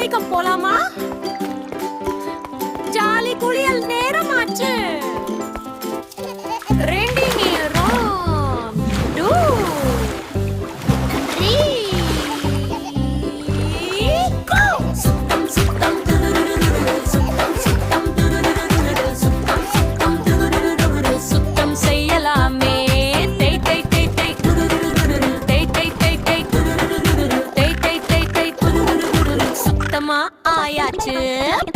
குளிக்க போலாமா? ஜாலி குளியல் நேரமாச்சு. ரெண்டு நேரம். 2 3 go. சுத்தம் சுத்தம் சுத்தம் சுத்தம் சுத்தம் சுத்தம் சுத்தம் செய்யலாமே. டை டை டை டை டை டை டை டை டை டை டை டை சுத்தமா ஆயாச்சு.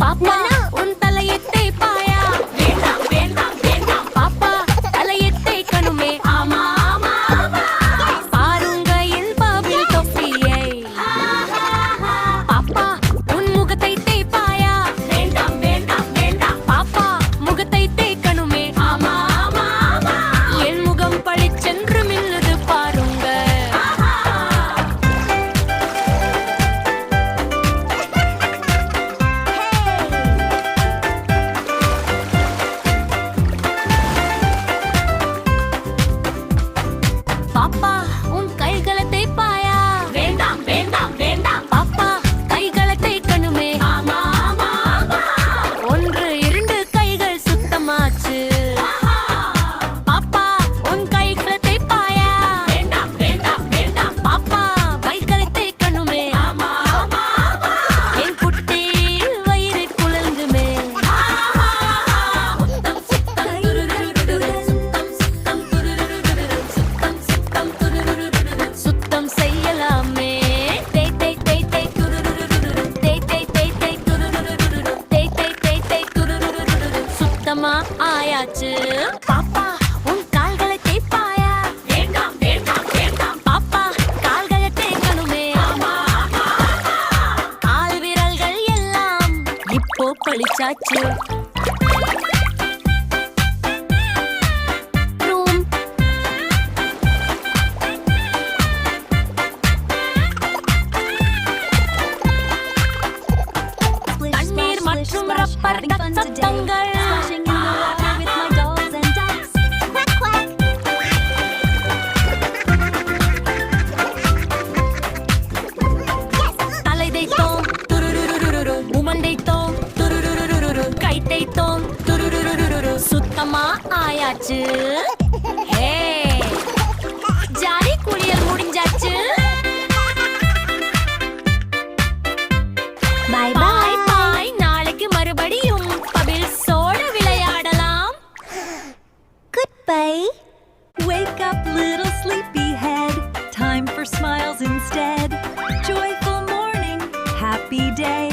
பாப்பா உன் தலையை தேய்ப்பாயா? வேண்டாம் வேண்டாம் வேண்டாம். பாப்பா தலையை தேய்க்கணுமே. ஆமா ஆமா ஆமா. பாருங்க என் பாபில் தொப்பியை. பாப்பா உன் முகத்தை தேய்ப்பாயா? வேண்டாம் வேண்டாம் வேண்டாம். பாப்பா முகத்தை தேய்க்கணுமே. ஆமா ஆமா ஆமா. என் முகம் பளிச்சென்று மின்னுது பாருங்க. பாப்பா உன் கைகளை தேய்ப்பாயா? வேண்டாம் வேண்டாம் வேண்டாம். பாப்பா கைகளை தேய்க்கணுமே. ஆமா ஆமா ஆமா. 1 2 கைகள் சுத்தமாச்சு. பாப்பா உன் கைகளை தேய்ப்பாயா? வேண்டாம் வேண்டாம் வேண்டாம். பாப்பா கைகளை தேய்க்கணுமே. ஆமா ஆமா ஆமா. என் குட்டி வயிறு குழந்துமே. சுத்தம் சுத்தம் சுத்தம் சுத்தம் சுத்தம் செய்யலாமே. டை டை டை டை டை டை டை டை டை டை டை சுத்தமா ஆயாச்சு. பாப்பா உன் கால்களை தேய்ப்பாயா? வேண்டாம் வேண்டாம் வேண்டாம். பாப்பா கால்களை தேய்க்கணுமே. ஆமா ஆமா. கால் விரல்கள் எல்லாம் இப்போ பளிச்சாச்சு. தண்ணீர் மற்றும் ரப்பர் சத்தங்கள். தலை தேய்த்தோம் துருருருருரு. உமன் தேய்த்தோம் துருருருருரு. கை தேய்த்தோம் துருருருருரு. சுத்தமா ஆயாச்சு. ஹே ஜாலி குளியல் முடிஞ்சாச்சு. Bye பாய் பாய். நாளைக்கு மறுபடியும் பபில் சோட விளையாடலாம். Goodbye. Wake up, little sleepyhead. Time for smiles instead. Joyful morning, happy day.